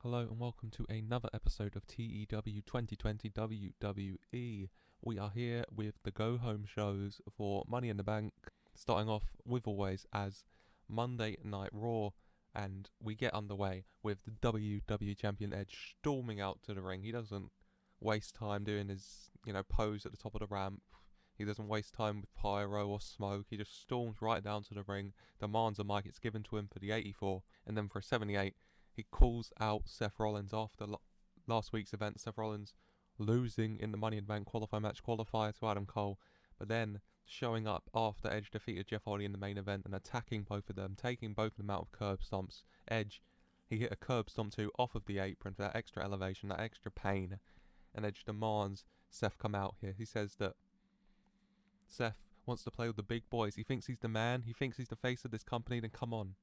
Hello and welcome to another episode of TEW 2020 WWE. We are here with the go-home shows for Money in the Bank, starting off with always as Monday Night Raw, and we get underway with the WWE Champion Edge storming out to the ring. He doesn't waste time doing his, pose at the top of the ramp. He doesn't waste time with pyro or smoke. He just storms right down to the ring, demands a mic. It's given to him for the 84, and then for a 78, he calls out Seth Rollins after last week's event. Seth Rollins losing in the Money in the Bank qualifier to Adam Cole, but then showing up after Edge defeated Jeff Hardy in the main event and attacking both of them, taking both of them out of curb stomps. Edge, he hit a curb stomp too off of the apron for that extra elevation, that extra pain, and Edge demands Seth come out here. He says that Seth wants to play with the big boys. He thinks he's the man. He thinks he's the face of this company. Then come on.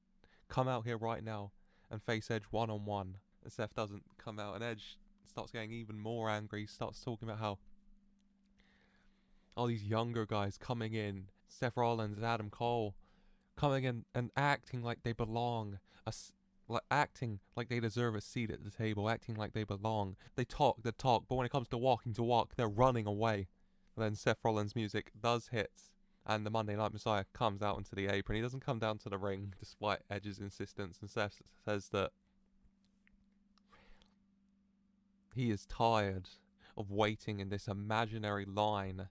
Come out here right now and face Edge one-on-one. And Seth doesn't come out, and Edge starts getting even more angry. He starts talking about how all these younger guys coming in, Seth Rollins and Adam Cole, coming in and acting like they belong, acting like they deserve a seat at the table, acting like they belong. They talk, but when it comes to walking to walk, they're running away. And then Seth Rollins' music does hit, and the Monday Night Messiah comes out into the apron. He doesn't come down to the ring, despite Edge's insistence, and Seth says that he is tired of waiting in this imaginary line.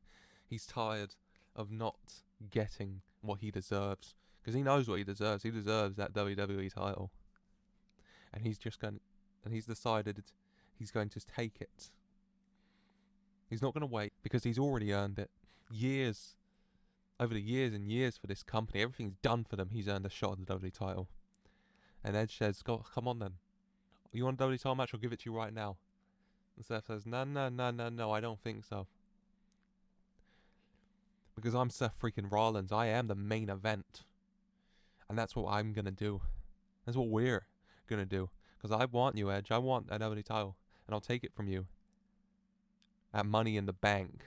He's tired of not getting what he deserves, because he knows what he deserves. He deserves that WWE title, and he's decided he's going to take it. He's not going to wait, because he's already earned it. Over the years and years for this company, everything's done for them. He's earned a shot at the WWE title. And Edge says, come on then. You want a WWE title match? I'll give it to you right now. And Seth says, no, I don't think so. Because I'm Seth freaking Rollins. I am the main event. And that's what I'm going to do. That's what we're going to do. Because I want you, Edge. I want a WWE title. And I'll take it from you at Money in the Bank.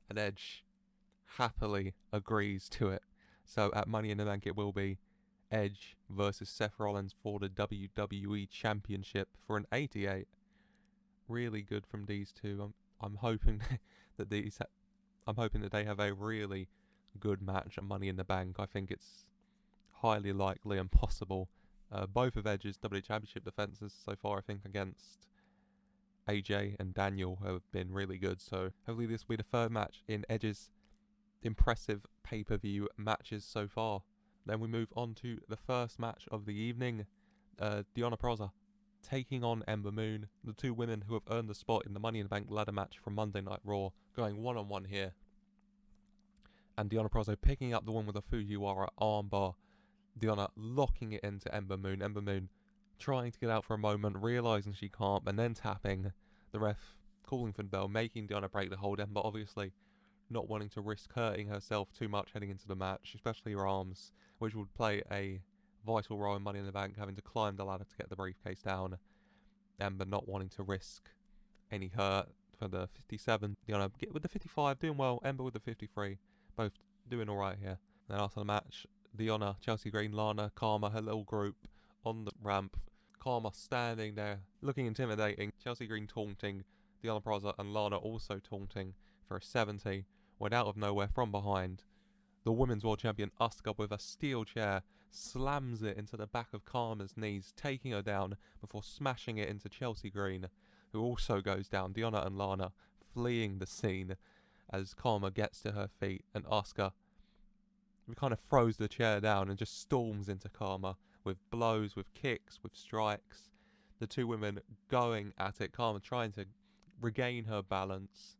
And Edge happily agrees to it. So at Money in the Bank it will be Edge versus Seth Rollins for the WWE Championship for an 88. Really good from these two. I'm hoping that they have a really good match at Money in the Bank. I think it's highly likely and possible. Both of Edge's WWE Championship defenses so far, I think, against AJ and Daniel have been really good. So hopefully this will be the third match in Edge's impressive pay-per-view matches so far. Then we move on to the first match of the evening. Deonna Purrazzo taking on Ember Moon, the two women who have earned the spot in the Money in the Bank ladder match from Monday Night Raw, going one-on-one here. And Deonna Purrazzo picking up the one with a Fujiwara armbar. Deonna locking it into Ember Moon. Ember Moon trying to get out for a moment, realising she can't, and then tapping. The ref calling for the bell, making Deonna break the hold. Ember obviously not wanting to risk hurting herself too much heading into the match, especially her arms, which would play a vital role in Money in the Bank, having to climb the ladder to get the briefcase down. Ember not wanting to risk any hurt for the 57. Deonna with the 55, doing well. Ember with the 53, both doing alright here. Then after the match, Deonna, Chelsea Green, Lana, Karma, her little group on the ramp. Karma standing there, looking intimidating. Chelsea Green taunting, Deonna Purrazzo and Lana also taunting for a 70. When out of nowhere from behind, the Women's World Champion Asuka with a steel chair slams it into the back of Karma's knees, taking her down before smashing it into Chelsea Green, who also goes down. Deonna and Lana fleeing the scene as Karma gets to her feet, and Asuka kind of throws the chair down and just storms into Karma with blows, with kicks, with strikes. The two women going at it, Karma trying to regain her balance.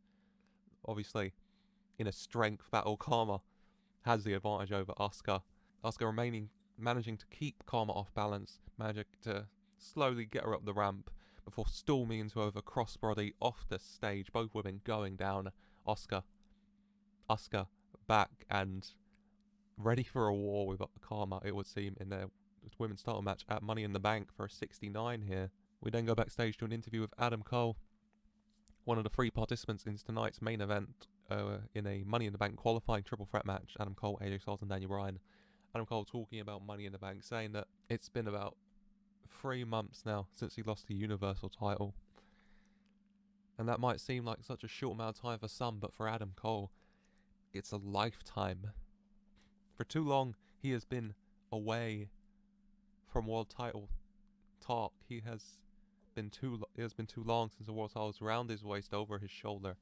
Obviously, in a strength battle, Karma has the advantage over Asuka. Asuka managing to keep Karma off balance, managing to slowly get her up the ramp before storming into over crossbody off the stage. Both women going down. Asuka back and ready for a war with Karma, it would seem, in their women's title match at Money in the Bank for a 69 here. We then go backstage to an interview with Adam Cole, one of the three participants in tonight's main event in a Money in the Bank qualifying triple threat match. Adam Cole, AJ Styles and Daniel Bryan. Adam Cole talking about Money in the Bank, saying that it's been about 3 months now since he lost the Universal title. And that might seem like such a short amount of time for some, but for Adam Cole, it's a lifetime. For too long, he has been away from world title talk. It has been too long since the world title was around his waist, over his shoulder.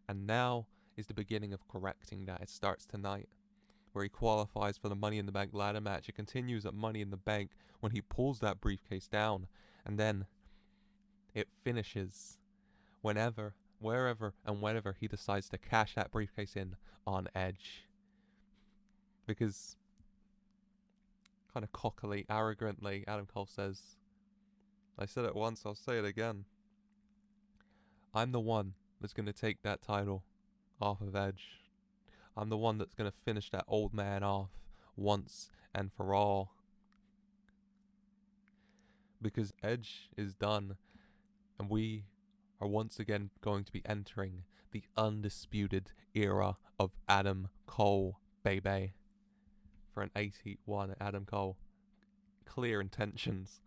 And now is the beginning of correcting that. It starts tonight, where he qualifies for the Money in the Bank ladder match. It continues at Money in the Bank when he pulls that briefcase down. And then it finishes whenever, wherever, and whenever he decides to cash that briefcase in on Edge. Because, kind of cockily, arrogantly, Adam Cole says, I said it once, I'll say it again, I'm the one that's going to take that title off of Edge. I'm the one that's going to finish that old man off once and for all. Because Edge is done, and we are once again going to be entering the undisputed era of Adam Cole, baby. For an 81 Adam Cole. Clear intentions.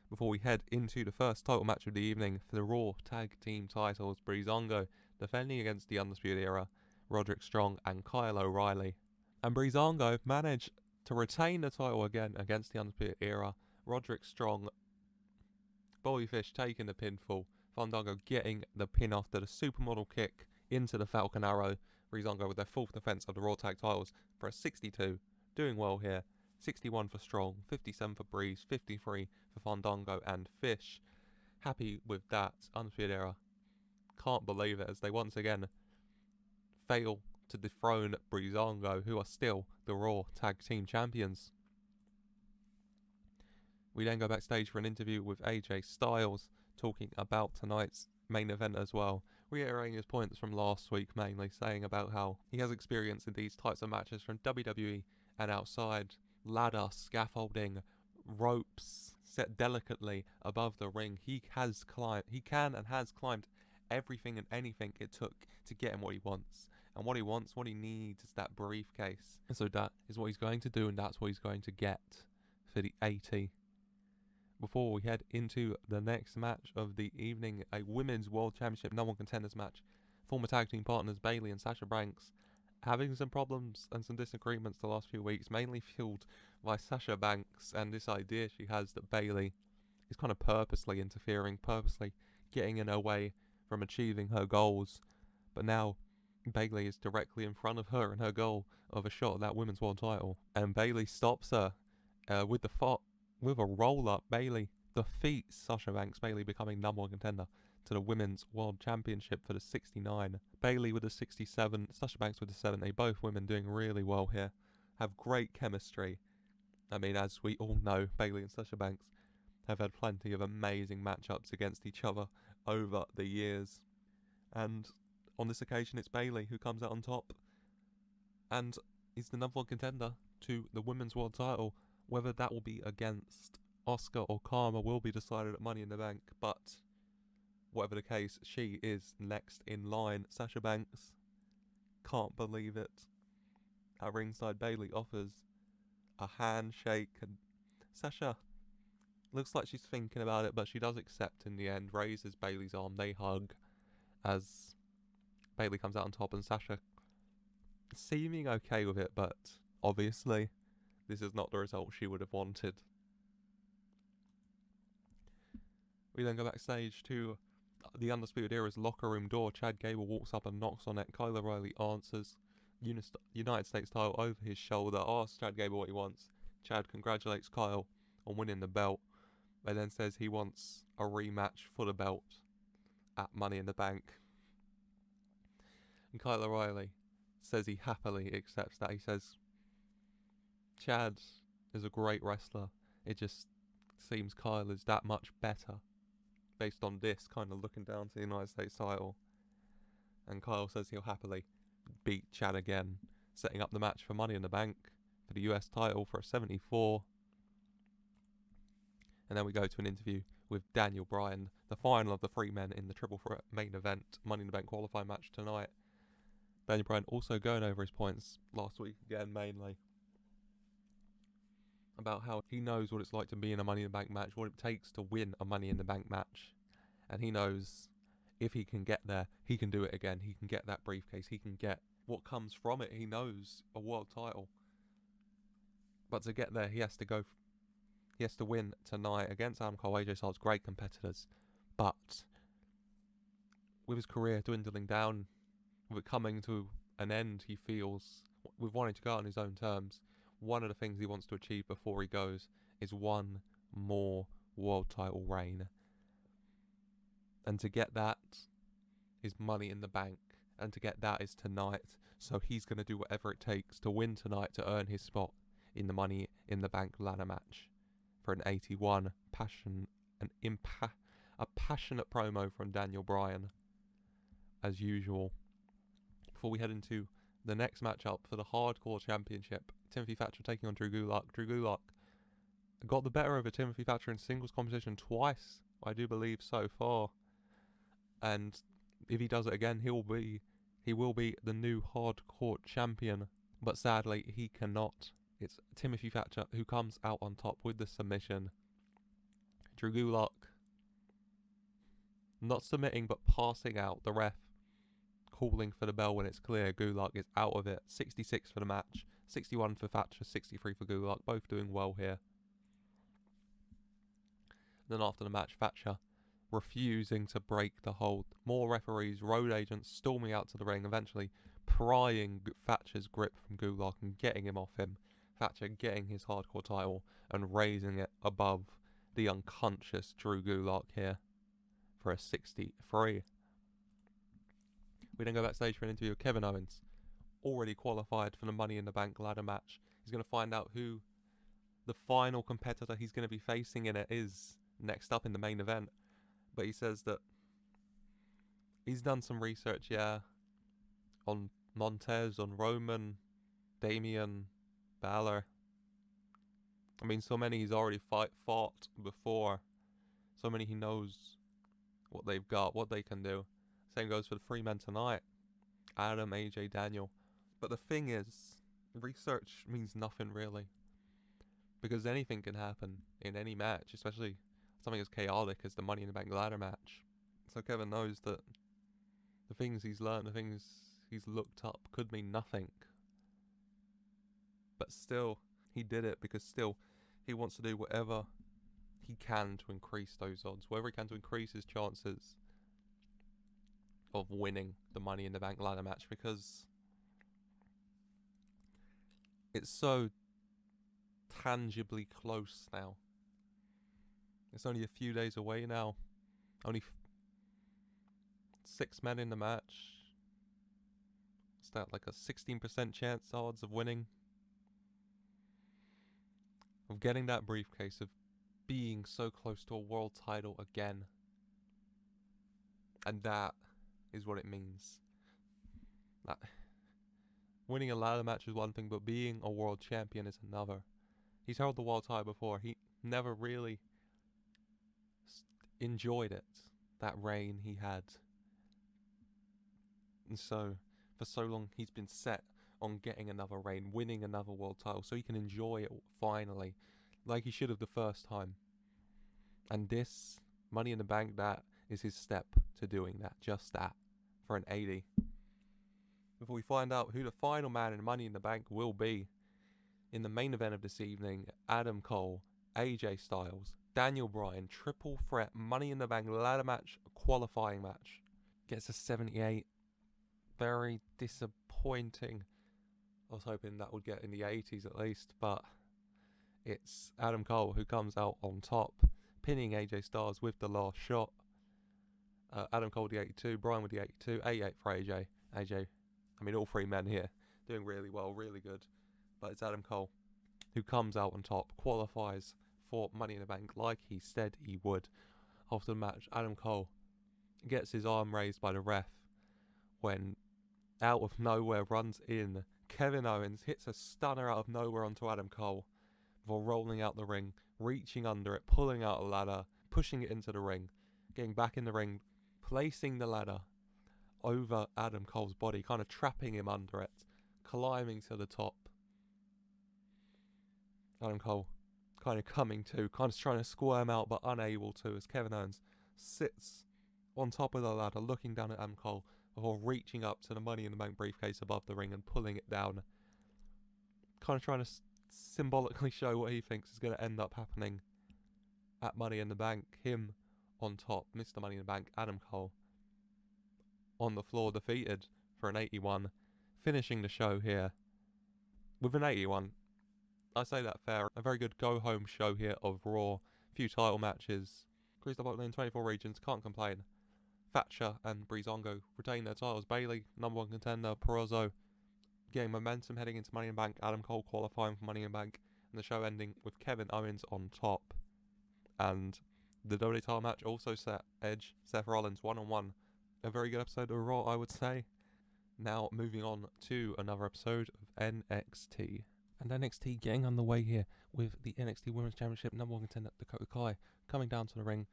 Before we head into the first title match of the evening for the Raw Tag Team titles, Breezango defending against the Undisputed Era, Roderick Strong and Kyle O'Reilly. And Breezango managed to retain the title again against the Undisputed Era. Roderick Strong, Bobby Fish taking the pinfall. Fandango getting the pin after the supermodel kick into the Falcon Arrow. Breezango with their fourth defense of the Raw Tag titles for a 62. Doing well here. 61 for Strong, 57 for Breeze, 53 for Fandango and Fish. Happy with that. Undisputed Era can't believe it, as they once again fail to dethrone Breezango, who are still the Raw Tag Team Champions. We then go backstage for an interview with AJ Styles, talking about tonight's main event as well, reiterating his points from last week, mainly saying about how he has experience in these types of matches from WWE and outside, ladder, scaffolding, ropes set delicately above the ring. He can and has climbed everything and anything it took to get him what he wants. And what he needs is that briefcase. And so that is what he's going to do, and that's what he's going to get for the 80. Before we head into the next match of the evening, a Women's World Championship No. 1 Contenders match. Former tag team partners Bayley and Sasha Banks having some problems and some disagreements the last few weeks, mainly fueled by Sasha Banks and this idea she has that Bayley is kind of purposely interfering, purposely getting in her way from achieving her goals. But now Bayley is directly in front of her and her goal of a shot at that Women's World title, and Bayley stops her with a roll-up. Bayley defeats Sasha Banks, Bayley becoming number 1 contender to the Women's World Championship for the 69. Bayley with the 67, Sasha Banks with the 70. Both women doing really well here. Have great chemistry. I mean, as we all know, Bayley and Sasha Banks have had plenty of amazing matchups against each other over the years. And on this occasion, it's Bayley who comes out on top and is the number 1 contender to the Women's World title. Whether that will be against Asuka or Karma will be decided at Money in the Bank, but whatever the case, she is next in line. Sasha Banks, can't believe it. At ringside, Bayley offers a handshake, and Sasha looks like she's thinking about it, but she does accept in the end, raises Bayley's arm, they hug as Bayley comes out on top, and Sasha seeming okay with it, but obviously this is not the result she would have wanted. We then go backstage to the Undisputed Era's locker room door. Chad Gable walks up and knocks on it. Kyle O'Reilly answers. United States title over his shoulder. Asks Chad Gable what he wants. Chad congratulates Kyle on winning the belt, but then says he wants a rematch for the belt at Money in the Bank. And Kyle O'Reilly says he happily accepts that. He says Chad is a great wrestler. It just seems Kyle is that much better based on this, kind of looking down to the United States title. And Kyle says he'll happily beat Chad again, setting up the match for Money in the Bank for the US title for a 74. And then we go to an interview with Daniel Bryan, the final of the 3 men in the triple threat main event Money in the Bank qualifying match tonight. Daniel Bryan also going over his points last week again, mainly about how he knows what it's like to be in a Money in the Bank match, what it takes to win a Money in the Bank match. And he knows if he can get there, he can do it again. He can get that briefcase. He can get what comes from it. He knows a world title. But to get there, he has to win tonight against Adam Cole, AJ Styles, great competitors. But with his career dwindling down, with it coming to an end, he feels, with wanting to go out on his own terms, one of the things he wants to achieve before he goes is one more world title reign. And to get that is Money in the Bank. And to get that is tonight. So he's going to do whatever it takes to win tonight to earn his spot in the Money in the Bank ladder match. For an 81, a passionate promo from Daniel Bryan, as usual. Before we head into the next matchup for the Hardcore Championship, Timothy Thatcher taking on Drew Gulak. Drew Gulak got the better over Timothy Thatcher in singles competition twice, I do believe, so far. And if he does it again, he will be the new Hardcore Champion. But sadly, he cannot. It's Timothy Thatcher who comes out on top with the submission. Drew Gulak not submitting but passing out. The ref calling for the bell when it's clear. Gulak is out of it. 66 for the match. 61 for Thatcher. 63 for Gulak. Both doing well here. Then after the match, Thatcher refusing to break the hold. More referees, road agents storming out to the ring, eventually prying Thatcher's grip from Gulak and getting him off him. Thatcher getting his Hardcore title and raising it above the unconscious Drew Gulak here for a 63. We then go backstage for an interview with Kevin Owens, already qualified for the Money in the Bank ladder match. He's going to find out who the final competitor he's going to be facing in it is next up in the main event. But he says that he's done some research, on Montez, on Roman, Damian, Balor. I mean, so many he's already fought before. So many he knows what they've got, what they can do. Same goes for the three men tonight. Adam, AJ, Daniel. But the thing is, research means nothing really. Because anything can happen in any match, especially something as chaotic as the Money in the Bank ladder match. So Kevin knows that the things he's learned, the things he's looked up could mean nothing. But still, he did it because still he wants to do whatever he can to increase those odds. Whatever he can to increase his chances of winning the Money in the Bank ladder match, because it's so tangibly close now. It's only a few days away now. Only 6 men in the match. Is that like a 16% chance odds of winning? Of getting that briefcase, of being so close to a world title again. And that is what it means. That winning a ladder match is one thing, but being a world champion is another. He's held the world title before. He never really enjoyed it, that reign he had. And so, for so long, he's been set on getting another reign, winning another world title, so he can enjoy it finally, like he should have the first time. And this Money in the Bank, that is his step to doing that, just that, for an 80. Before we find out who the final man in Money in the Bank will be, in the main event of this evening, Adam Cole, AJ Styles, Daniel Bryan, triple threat Money in the Bank ladder match, qualifying match. Gets a 78. Very disappointing. I was hoping that would get in the 80s at least, but it's Adam Cole who comes out on top, pinning AJ Styles with the last shot. Adam Cole with the 82, Bryan with the 82, 88 for AJ. I mean, all three men here doing really well, really good. But it's Adam Cole who comes out on top, qualifies for Money in the Bank like he said he would. After the match, Adam Cole gets his arm raised by the ref when, out of nowhere, runs in Kevin Owens, hits a stunner out of nowhere onto Adam Cole before rolling out the ring, reaching under it, pulling out a ladder, pushing it into the ring, getting back in the ring, placing the ladder over Adam Cole's body, kind of trapping him under it, climbing to the top. Adam Cole kind of coming to, kind of trying to squirm out but unable to, as Kevin Owens sits on top of the ladder looking down at Adam Cole before reaching up to the Money in the Bank briefcase above the ring and pulling it down. Kind of trying to symbolically show what he thinks is going to end up happening at Money in the Bank. Him on top, Mr. Money in the Bank, Adam Cole, on the floor defeated for an 81, finishing the show here with an 81. I say that fair. A very good go-home show here of Raw. Few title matches. Cruiserweight in 24 regions, can't complain. Thatcher and Breezango retain their titles. Bayley, number one contender. Perozzo getting momentum heading into Money in the Bank. Adam Cole qualifying for Money in the Bank. And the show ending with Kevin Owens on top. And the WWE title match also set Edge, Seth Rollins one-on-one. A very good episode of Raw, I would say. Now moving on to another episode of NXT. And NXT getting underway here with the NXT Women's Championship number one contender Dakota Kai coming down to the ring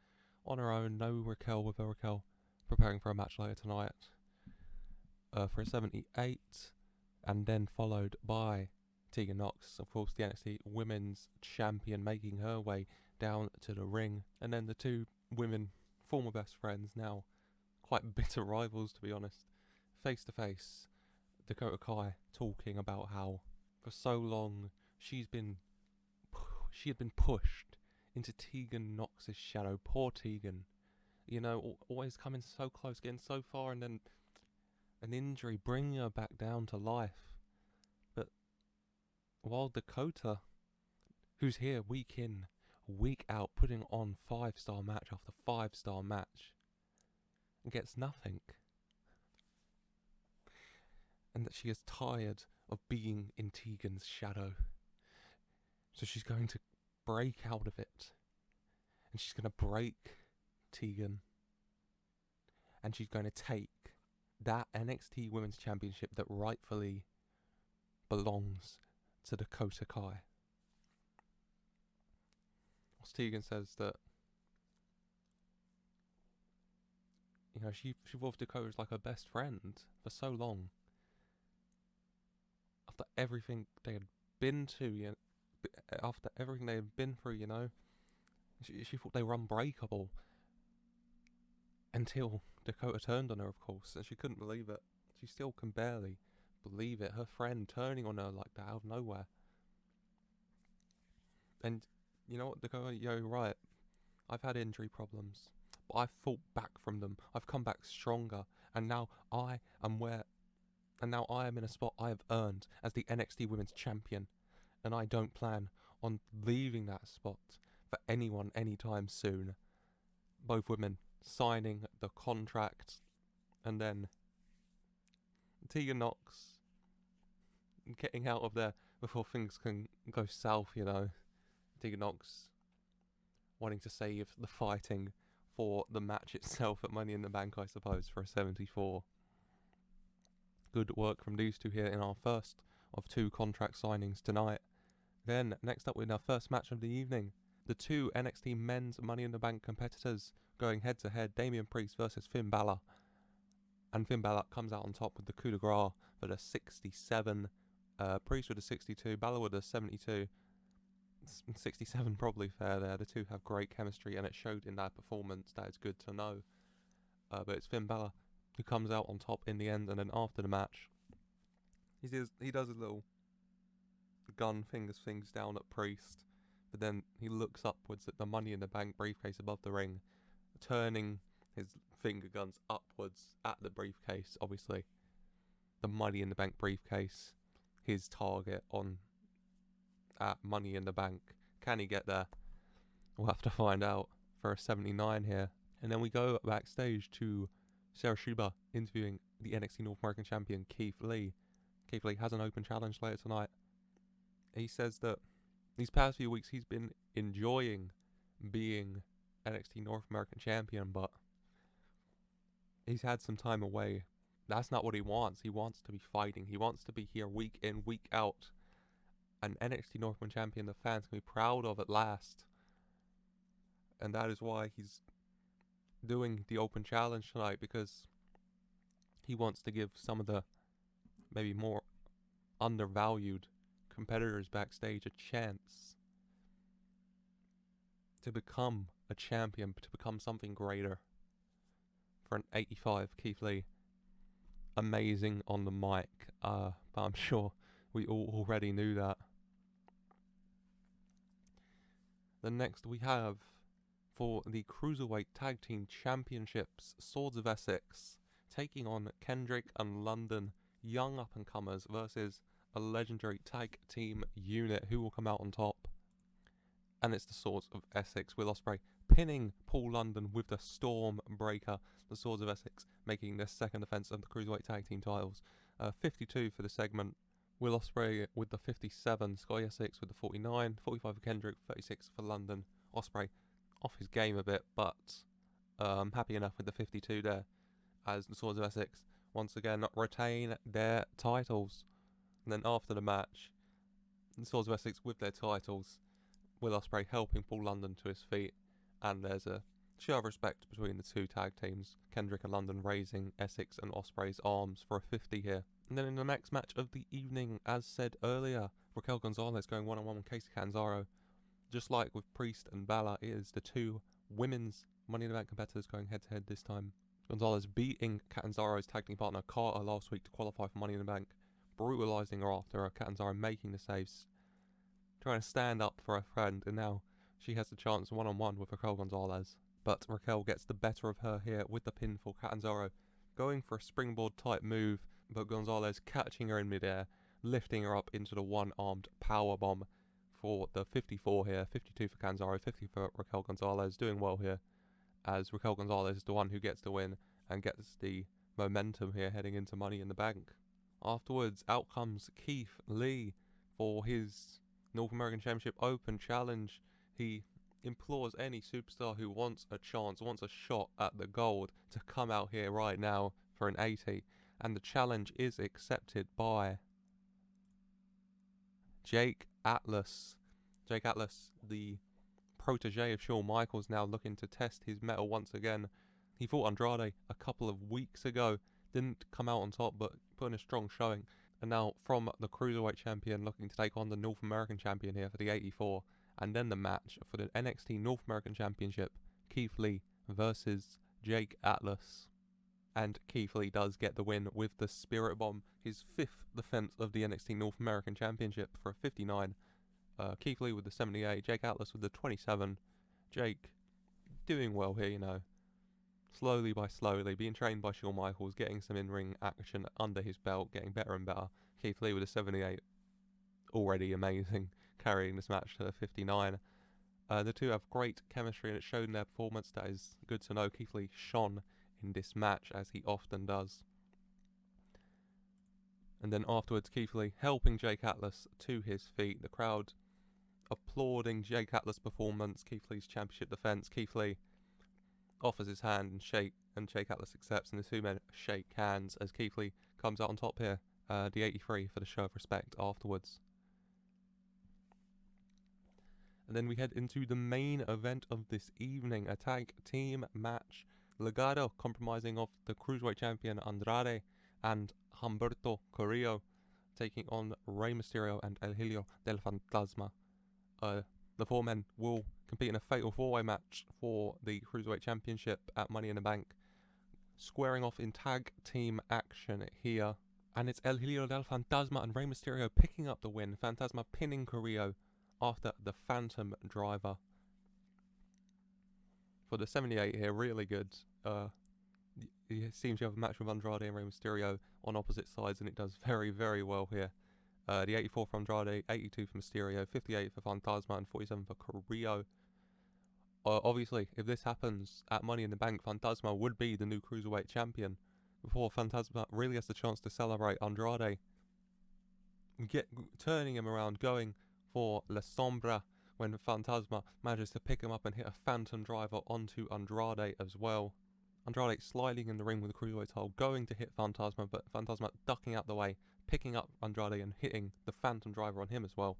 on her own. No Raquel with Raquel preparing for a match later tonight for a 78, and then followed by Tegan Nox, of course the NXT Women's Champion, making her way down to the ring. And then the two women, former best friends, now quite bitter rivals to be honest, face to face. Dakota Kai talking about how for so long she had been pushed into Tegan Nox's shadow. Poor Tegan, you know, always coming so close, getting so far, and then an injury bringing her back down to life. But while Dakota, who's here week in, week out, putting on 5-star match after 5-star match, gets nothing. And that she is tired of being in Tegan's shadow. So she's going to break out of it. And she's going to break Tegan. And she's going to take that NXT Women's Championship that rightfully belongs to Dakota Kai. Tegan says that, you know, she was Dakota like her best friend for so long. After everything they had been to, you know, after everything they had been through, you know, she thought they were unbreakable. Until Dakota turned on her, of course, and she couldn't believe it. She still can barely believe it. Her friend turning on her like that out of nowhere. And you know what, Dakota, you're right. I've had injury problems, but I've fought back from them. I've come back stronger, and now I am in a spot I have earned as the NXT Women's Champion, and I don't plan on leaving that spot for anyone anytime soon. Both women signing the contract, and then Tegan Nox getting out of there before things can go south, you know. Tegan Nox wanting to save the fighting for the match itself at Money in the Bank, I suppose, for a 74. Good work from these two here in our first of two contract signings tonight. Then, next up with our first match of the evening, the two NXT Men's Money in the Bank competitors going head to head, Damian Priest versus Finn Balor. And Finn Balor comes out on top with the coup de grace for the 67. Priest with a 62, Balor with a 72. 67 probably fair there. The two have great chemistry, and it showed in their performance. That is good to know. But it's Finn Balor who comes out on top in the end, and then after the match, he does his little gun fingers things down at Priest, but then he looks upwards at the Money in the Bank briefcase above the ring, turning his finger guns upwards at the briefcase. Obviously, the Money in the Bank briefcase, his target on at Money in the Bank. Can he get there? We'll have to find out for a 79 here. And then we go backstage to Sarah Schreiber interviewing the NXT North American Champion Keith Lee. Keith Lee has an open challenge later tonight. He says that these past few weeks he's been enjoying being NXT North American Champion, but he's had some time away. That's not what he wants. He wants to be fighting. He wants to be here week in, week out. An NXT North American Champion the fans can be proud of at last. And that is why he's doing the open challenge tonight, because he wants to give some of the maybe more undervalued competitors backstage a chance. to become a champion, to become something greater. For an 85, Keith Lee, amazing on the mic, but I'm sure we all already knew that. Then next we have, for the Cruiserweight Tag Team Championships, Swords of Essex taking on Kendrick and London, young up-and-comers versus a legendary tag team unit. Who will come out on top? And it's the Swords of Essex, Will Ospreay pinning Paul London with the Stormbreaker. The Swords of Essex making their second defense of the Cruiserweight Tag Team titles. 52 for the segment. Will Ospreay with the 57, Scotty Essex with the 49, 45 for Kendrick, 36 for London. Ospreay off his game a bit, but I'm happy enough with the 52 there, as the Swords of Essex once again retain their titles. And then after the match, the Swords of Essex with their titles, Will Ospreay helping Paul London to his feet, and there's a show of respect between the two tag teams, Kendrick and London raising Essex and Ospreay's arms for a 50 here. And then in the next match of the evening, as said earlier, Raquel Gonzalez going one-on-one with Kacy Catanzaro. Just like with Priest and Balor, it is the two women's Money in the Bank competitors going head-to-head this time. Gonzalez beating Catanzaro's tag team partner Carter last week to qualify for Money in the Bank, brutalising her after Catanzaro making the saves, trying to stand up for her friend, and now she has the chance one-on-one with Raquel Gonzalez. But Raquel gets the better of her here with the pin for Catanzaro, going for a springboard type move, but Gonzalez catching her in midair, lifting her up into the one-armed powerbomb for the 54 here. 52 for Catanzaro, 50 for Raquel Gonzalez, doing well here, as Raquel Gonzalez is the one who gets the win and gets the momentum here heading into Money in the Bank. Afterwards, out comes Keith Lee for his North American Championship Open Challenge. He implores any superstar who wants a chance, wants a shot at the gold, to come out here right now for an 80. And the challenge is accepted by Jake Atlas. Jake Atlas, the protege of Shawn Michaels, now looking to test his mettle once again. He fought Andrade a couple of weeks ago, didn't come out on top, but put in a strong showing. And now from the Cruiserweight Champion looking to take on the North American Champion here for the 84. And then the match for the NXT North American Championship, Keith Lee versus Jake Atlas. And Keith Lee does get the win with the Spirit Bomb, his 5th defense of the NXT North American Championship for a 59. Keith Lee with the 78, Jake Atlas with the 27. Jake doing well here, you know. Slowly by slowly, being trained by Shawn Michaels, getting some in-ring action under his belt, getting better and better. Keith Lee with a 78, already amazing, carrying this match to 59. The two have great chemistry, and it showed in their performance. That is good to know. Keith Lee shone in this match, as he often does. And then afterwards, Keith Lee helping Jake Atlas to his feet. The crowd applauding Jake Atlas' performance, Keith Lee's championship defense. Keith Lee offers his hand and Jake Atlas accepts, and the two men shake hands as Keith Lee comes out on top here. The 83 for the show of respect afterwards. And then we head into the main event of this evening, a tag team match. Legado compromising of the Cruiserweight Champion Andrade and Humberto Carrillo, taking on Rey Mysterio and El Hijo del Fantasma. The four men will compete in a fatal four-way match for the Cruiserweight Championship at Money in the Bank, squaring off in tag team action here. And it's El Hijo del Fantasma and Rey Mysterio picking up the win. Fantasma pinning Carrillo after the Phantom Driver. For the 78 here, really good. It seems you have a match with Andrade and Rey Mysterio on opposite sides, and it does very, very well here. The 84 for Andrade, 82 for Mysterio, 58 for Fantasma, and 47 for Carrillo. Obviously, if this happens at Money in the Bank, Fantasma would be the new Cruiserweight Champion. Before Fantasma really has the chance to celebrate Andrade, turning him around, going for La Sombra, when Fantasma manages to pick him up and hit a Phantom Driver onto Andrade as well. Andrade sliding in the ring with the Cruiserweight title, going to hit Fantasma, but Fantasma ducking out the way, picking up Andrade and hitting the Phantom Driver on him as well.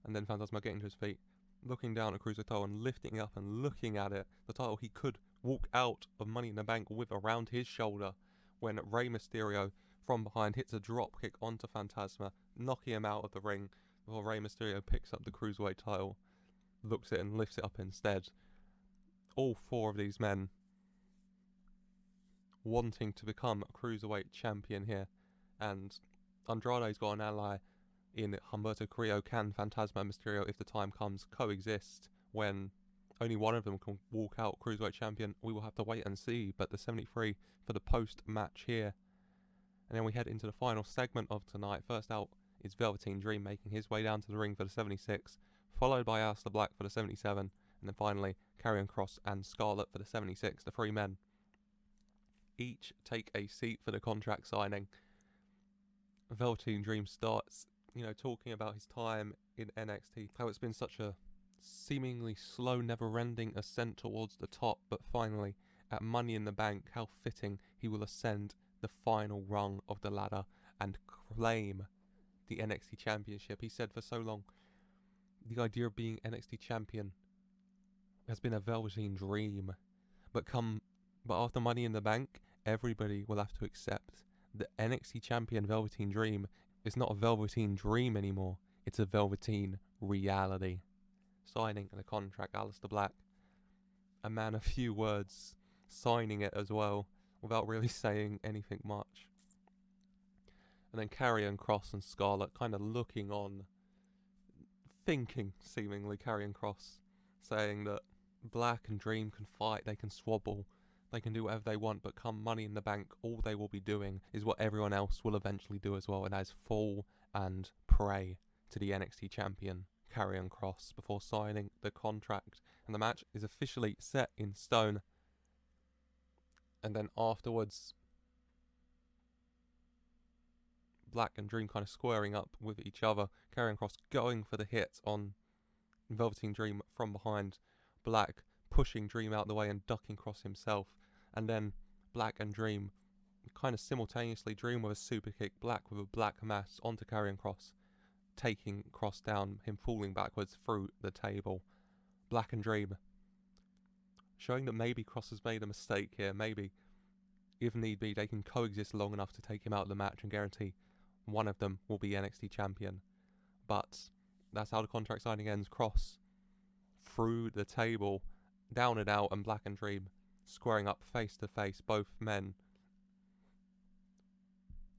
And then Fantasma getting to his feet, looking down at Cruiserweight title and lifting it up and looking at it. The title he could walk out of Money in the Bank with around his shoulder, when Rey Mysterio from behind hits a drop kick onto Fantasma, knocking him out of the ring before Rey Mysterio picks up the Cruiserweight title. looks at it and lifts it up instead. All 4 of these men wanting to become a Cruiserweight champion here. And Andrade's got an ally in Humberto, Carrillo. Can Fantasma and Mysterio, if the time comes, coexist when only one of them can walk out Cruiserweight champion? We will have to wait and see, but the 73 for the post-match here. And then we head into the final segment of tonight. First out is Velveteen Dream making his way down to the ring for the 76, followed by Aleister Black for the 77, and then finally Karrion Kross and Scarlett for the 76, the 3 men. Each take a seat for the contract signing. Velveteen Dream starts, talking about his time in NXT, how it's been such a seemingly slow, never-ending ascent towards the top, but finally, at Money in the Bank, how fitting he will ascend the final rung of the ladder and claim the NXT Championship. He said for so long, the idea of being NXT Champion has been a Velveteen dream, but after Money in the Bank, everybody will have to accept the NXT Champion Velveteen Dream is not a Velveteen dream anymore. It's a Velveteen reality. Signing the contract, Aleister Black, a man of few words, signing it as well, without really saying anything much. And then Karrion Kross and Scarlett kind of looking on, thinking, seemingly, Karrion Kross, saying that Black and Dream can fight, they can swabble, they can do whatever they want, but come Money in the Bank, all they will be doing is what everyone else will eventually do as well, and that is fall and pray to the NXT champion, Karrion Kross, before signing the contract. And the match is officially set in stone. And then afterwards, Black and Dream kind of squaring up with each other. Karrion Kross going for the hit on Velveteen Dream from behind. Black pushing Dream out the way and ducking Kross himself. And then Black and Dream kind of simultaneously, Dream with a super kick, Black with a black mass onto Karrion Kross, taking Kross down, him falling backwards through the table. Black and Dream showing that maybe Kross has made a mistake here. Maybe, if need be, they can coexist long enough to take him out of the match and guarantee one of them will be NXT champion. But that's how the contract signing ends. Kross through the table, down and out, and Black and Dream squaring up face to face, both men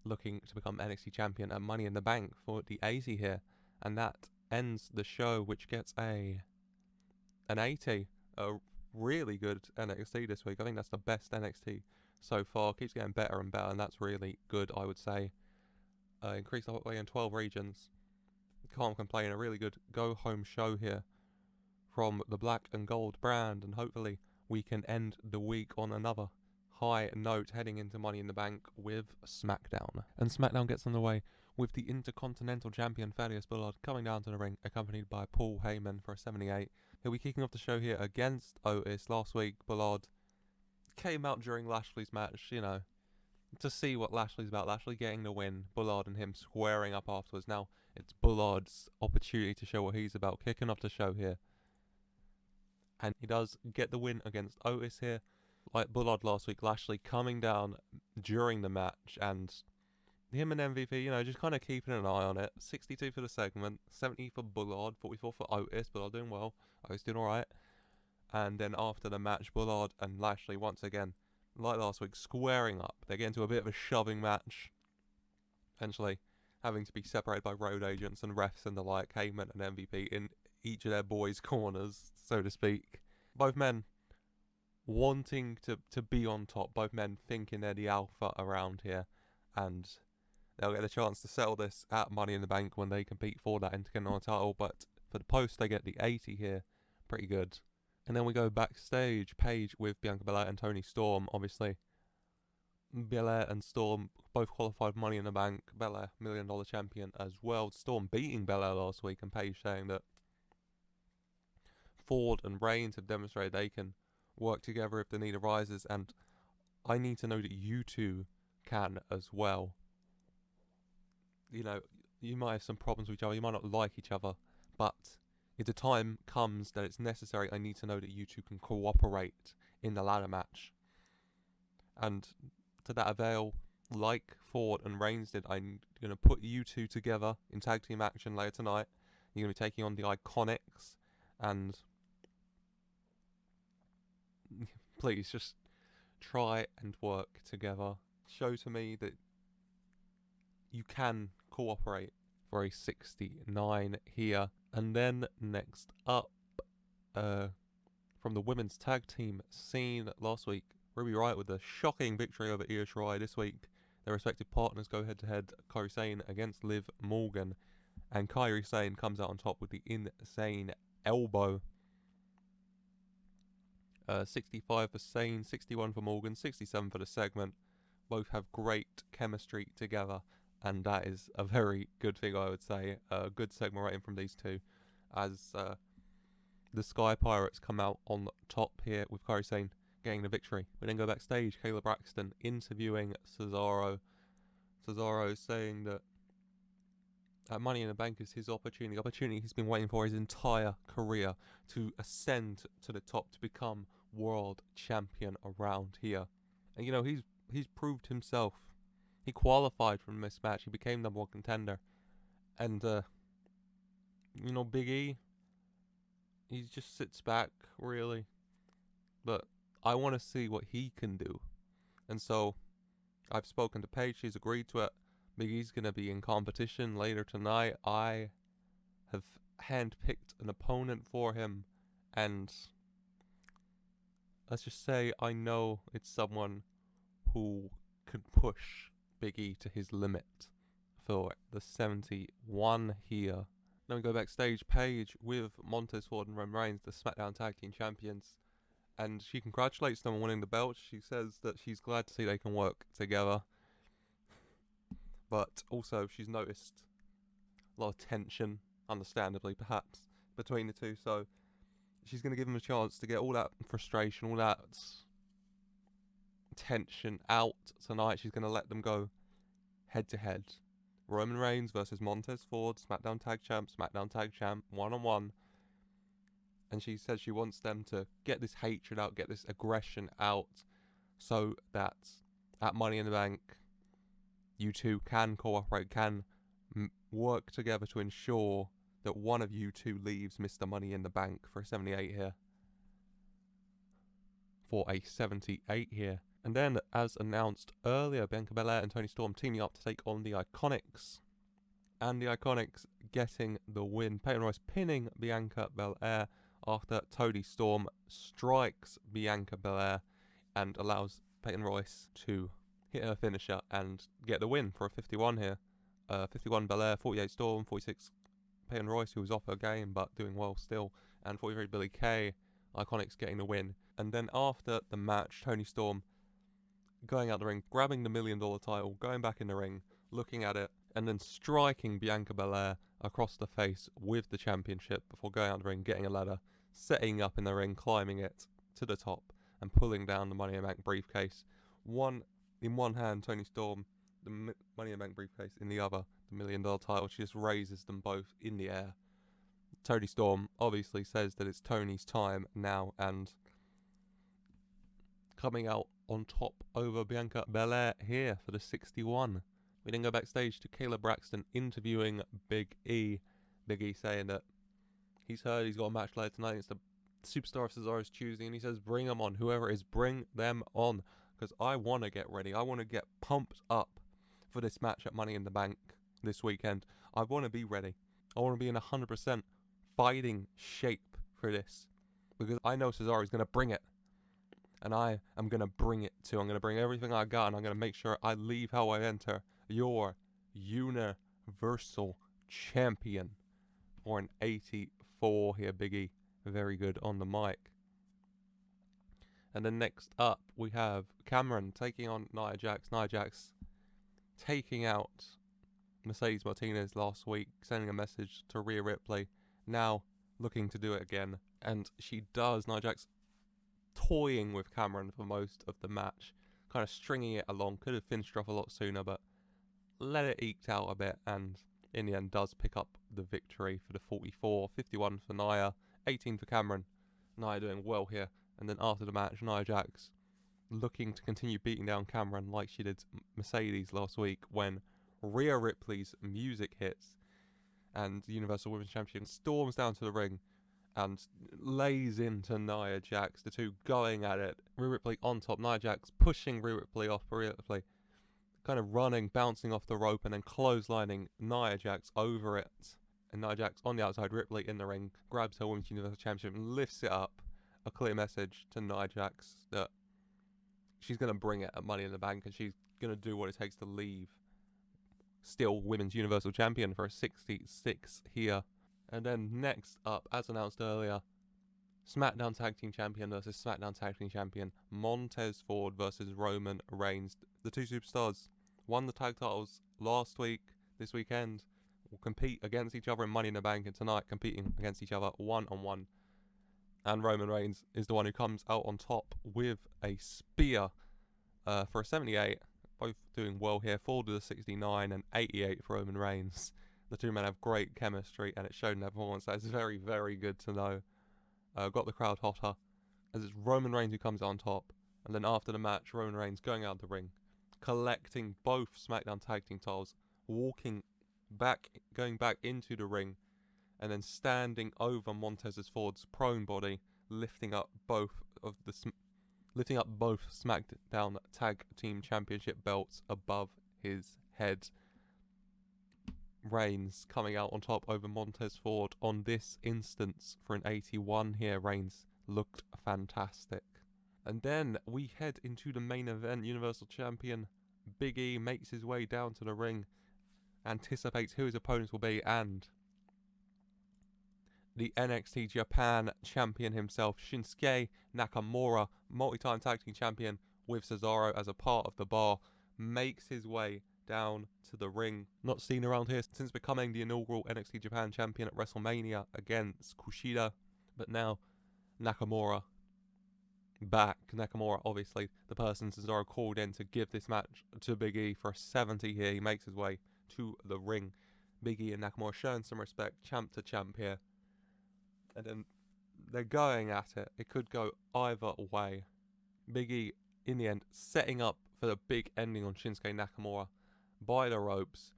looking to become NXT champion at Money in the Bank for the 80 here. And that ends the show, which gets an 80. A really good NXT this week. I think that's the best NXT so far. Keeps getting better and better, and that's really good, I would say. Increased the hotway in 12 regions. Can't complain. A really good go-home show here from the Black and Gold brand, and hopefully we can end the week on another high note heading into Money in the Bank with Smackdown. And Smackdown gets underway with the Intercontinental Champion Thaddeus Bullard coming down to the ring, accompanied by Paul Heyman for a 78. He'll be kicking off the show here against Otis. Last week, Bullard came out during Lashley's match, to see what Lashley's about. Lashley getting the win, Bullard and him squaring up afterwards. Now it's Bullard's opportunity to show what he's about, kicking off the show here. And he does get the win against Otis here. Like Bullard last week, Lashley coming down during the match, and him and MVP, just kind of keeping an eye on it. 62 for the segment, 70 for Bullard, 44 for Otis. Bullard doing well, Otis doing alright. And then after the match, Bullard and Lashley once again, like last week, squaring up. They get into a bit of a shoving match, eventually having to be separated by road agents and refs and the like, Heyman and MVP in each of their boys' corners, so to speak. Both men wanting to be on top, both men thinking they're the alpha around here, and they'll get a chance to settle this at Money in the Bank when they compete for that Intercontinental title. But for the post, they get the 80 here. Pretty good. And then we go backstage, Paige with Bianca Belair and Toni Storm. Obviously, Belair and Storm both qualified Money in the Bank. Belair, $1 million champion as well. Storm beating Belair last week, and Paige saying that Ford and Reigns have demonstrated they can work together if the need arises, and I need to know that you two can as well. You might have some problems with each other, you might not like each other, but if the time comes that it's necessary, I need to know that you two can cooperate in the ladder match. And to that avail, like Ford and Reigns did, I'm going to put you two together in tag team action later tonight. You're going to be taking on the Iconics And please just try and work together. Show to me that you can cooperate for a 69 here. And then next up, from the women's tag team scene last week, Ruby Riott with a shocking victory over Io Shirai. This week, their respective partners go head-to-head. Kairi Sane against Liv Morgan. And Kairi Sane comes out on top with the insane elbow. 65 for Sane, 61 for Morgan, 67 for the segment. Both have great chemistry together, and that is a very good thing, I would say. A good segment rating from these two, as the Sky Pirates come out on top here with Kairi Sane getting the victory. We then go backstage, Kayla Braxton interviewing Cesaro. Cesaro saying that Money in the Bank is his opportunity he's been waiting for his entire career to ascend to the top, to become world champion around here. And you know, he's proved himself. He qualified from this match. He became number one contender. And you know, Big E, he just sits back, really. But I want to see what he can do. And so I've spoken to Paige. She's agreed to it. Big E's going to be in competition later tonight. I have handpicked an opponent for him. And let's just say I know it's someone who could push Big E to his limit for the 71 here. Then we go backstage, Paige with Montez, Ford and Roman Reigns, the Smackdown Tag Team Champions. And she congratulates them on winning the belt. She says that she's glad to see they can work together. But also she's noticed a lot of tension, understandably perhaps, between the two. So she's going to give them a chance to get all that frustration, all that tension out tonight. She's going to let them go head to head. Roman Reigns versus Montez Ford, SmackDown Tag Champ, 1-on-1. And she says she wants them to get this hatred out, get this aggression out, so that at Money in the Bank, you two can cooperate, can work together to ensure that one of you two leaves Mr. Money in the Bank for a 78 here. For a 78 here. And then, as announced earlier, Bianca Belair and Toni Storm teaming up to take on the Iconics. And the Iconics getting the win. Peyton Royce pinning Bianca Belair after Toni Storm strikes Bianca Belair and allows Peyton Royce to hit her finisher and get the win for a 51 here. 51 Belair, 48 Storm, 46 Peyton Royce, who was off her game but doing well still, and 43 Billie Kay. Iconics getting the win. And then after the match, Toni Storm going out the ring, grabbing the $1 million title, going back in the ring, looking at it, and then striking Bianca Belair across the face with the championship before going out the ring, getting a ladder, setting up in the ring, climbing it to the top, and pulling down the Money in the Bank briefcase. In one hand, Toni Storm, the Money in the Bank briefcase, in the other, the $1 million title. She just raises them both in the air. Toni Storm obviously says that it's Toni's time now, and coming out on top over Bianca Belair here for the 61. We then go backstage to Kayla Braxton interviewing Big E. Big E saying that he's heard he's got a match later tonight. It's the Superstar of Cesaro's Tuesday, and he says, bring them on. Whoever it is, bring them on. Because I want to get ready. I want to get pumped up for this match at Money in the Bank this weekend. I want to be ready. I want to be in 100% fighting shape for this. Because I know Cesaro is going to bring it. And I am going to bring it too. I'm going to bring everything I got, and I'm going to make sure I leave how I enter. Your Universal Champion for an 84 here, Big E. Very good on the mic. And then next up, we have Cameron taking on Nia Jax. Nia Jax taking out Mercedes Martinez last week, sending a message to Rhea Ripley. Now looking to do it again. And she does. Nia Jax toying with Cameron for most of the match. Kind of stringing it along. Could have finished her off a lot sooner, but let it eked out a bit. And in the end does pick up the victory for the 44. 51 for Nia. 18 for Cameron. Nia doing well here. And then after the match, Nia Jax looking to continue beating down Cameron like she did Mercedes last week when Rhea Ripley's music hits and the Universal Women's Champion storms down to the ring and lays into Nia Jax. The two going at it. Rhea Ripley on top. Nia Jax pushing Rhea Ripley off. Rhea Ripley kind of running, bouncing off the rope, and then clotheslining Nia Jax over it. And Nia Jax on the outside. Ripley in the ring grabs her Women's Universal Championship and lifts it up. A clear message to Nia Jax that she's going to bring it at Money in the Bank, and she's going to do what it takes to leave still Women's Universal Champion for a 66 here. And then next up, as announced earlier, SmackDown Tag Team Champion versus SmackDown Tag Team Champion Montez Ford versus Roman Reigns. The two superstars won the tag titles last week. This weekend will compete against each other in Money in the Bank, and tonight competing against each other one-on-one. And Roman Reigns is the one who comes out on top with a spear for a 78. Both doing well here. Ford with a 69 and 88 for Roman Reigns. The two men have great chemistry, and it's shown in their performance. That is very, very good to know. Got the crowd hotter, as it's Roman Reigns who comes out on top. And then after the match, Roman Reigns going out of the ring, collecting both SmackDown Tag Team titles, going back into the ring, and then standing over Montez's Ford's prone body, lifting up both SmackDown Tag Team Championship belts above his head. Reigns coming out on top over Montez Ford on this instance for an 81 here. Reigns looked fantastic. And then we head into the main event. Universal Champion Big E makes his way down to the ring, anticipates who his opponents will be, and the NXT Japan champion himself, Shinsuke Nakamura, multi-time tag team champion with Cesaro as a part of the bar, makes his way down to the ring. Not seen around here since becoming the inaugural NXT Japan champion at WrestleMania against Kushida, but now Nakamura back. Nakamura, obviously the person Cesaro called in to give this match to Big E for a 70 here. He makes his way to the ring. Big E and Nakamura showing some respect, champ to champ here. And then they're going at it. It could go either way. Big E, in the end, setting up for the big ending on Shinsuke Nakamura by the ropes,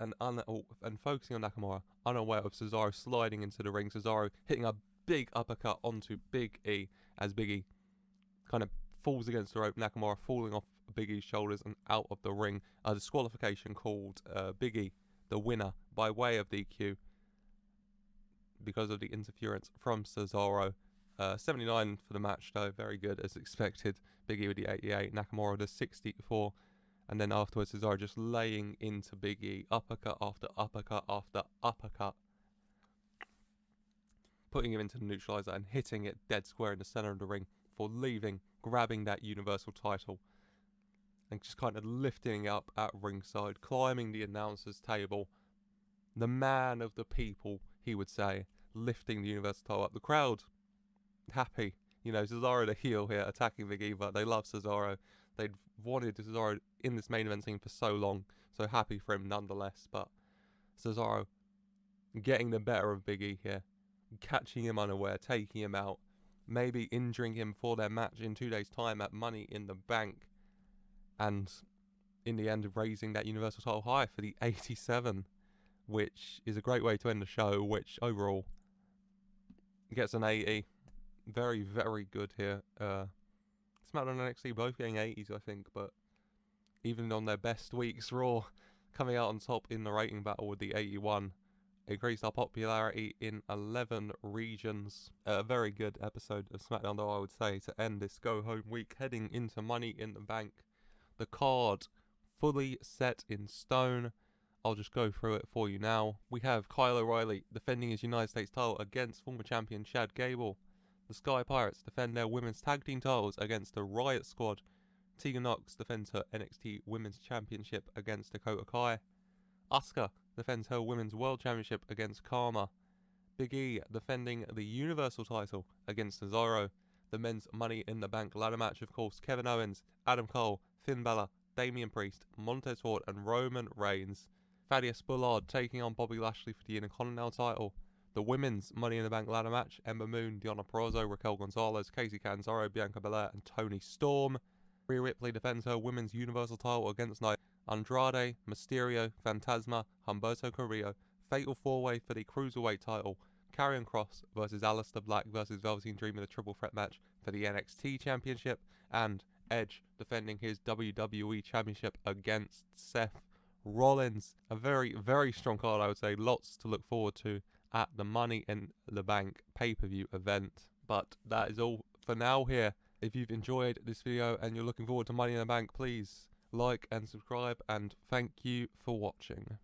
and focusing on Nakamura, unaware of Cesaro sliding into the ring. Cesaro hitting a big uppercut onto Big E as Big E kind of falls against the rope. Nakamura falling off Big E's shoulders and out of the ring. A disqualification called Big E the winner by way of DQ because of the interference from Cesaro. 79 for the match though, very good as expected. Big E with the 88, Nakamura with the 64, and then afterwards Cesaro just laying into Big E, uppercut after uppercut after uppercut, putting him into the neutralizer and hitting it dead square in the center of the ring for leaving, grabbing that Universal title, and just kind of lifting up at ringside, climbing the announcer's table. The man of the people, he would say, lifting the Universal title up. The crowd happy. You know, Cesaro the heel here attacking Big E, but they love Cesaro. They'd wanted Cesaro in this main event scene for so long, so happy for him nonetheless. But Cesaro getting the better of Big E here, catching him unaware, taking him out, maybe injuring him for their match in 2 days' time at Money in the Bank, and in the end raising that Universal title high for the 87, which is a great way to end the show, which overall gets an 80. Very, very good here. SmackDown and NXT both getting 80s, I think, but even on their best weeks, Raw coming out on top in the rating battle with the 81. Increased our popularity in 11 regions. A very good episode of SmackDown, though, I would say, to end this go-home week, heading into Money in the Bank. The card fully set in stone. I'll just go through it for you now. We have Kyle O'Reilly defending his United States title against former champion Chad Gable. The Sky Pirates defend their women's tag team titles against the Riot Squad. Tegan Nox defends her NXT Women's Championship against Dakota Kai. Asuka defends her Women's World Championship against Karma. Big E defending the Universal title against Cesaro. The men's Money in the Bank ladder match, of course, Kevin Owens, Adam Cole, Finn Balor, Damian Priest, Montez Ford and Roman Reigns. Thaddeus Bullard taking on Bobby Lashley for the Intercontinental title. The women's Money in the Bank ladder match, Ember Moon, Deonna Purrazzo, Raquel Gonzalez, Kacy Catanzaro, Bianca Belair and Toni Storm. Rhea Ripley defends her women's Universal title against Andrade, Mysterio, Fantasma, Humberto Carrillo. Fatal 4-way for the Cruiserweight title, Karrion Kross versus Aleister Black versus Velveteen Dream in a triple threat match for the NXT Championship, and Edge defending his WWE Championship against Seth Rollins. A very, very strong card, I would say. Lots to look forward to at the Money in the Bank pay-per-view event. But that is all for now here. If you've enjoyed this video and you're looking forward to Money in the Bank, please like and subscribe, and thank you for watching.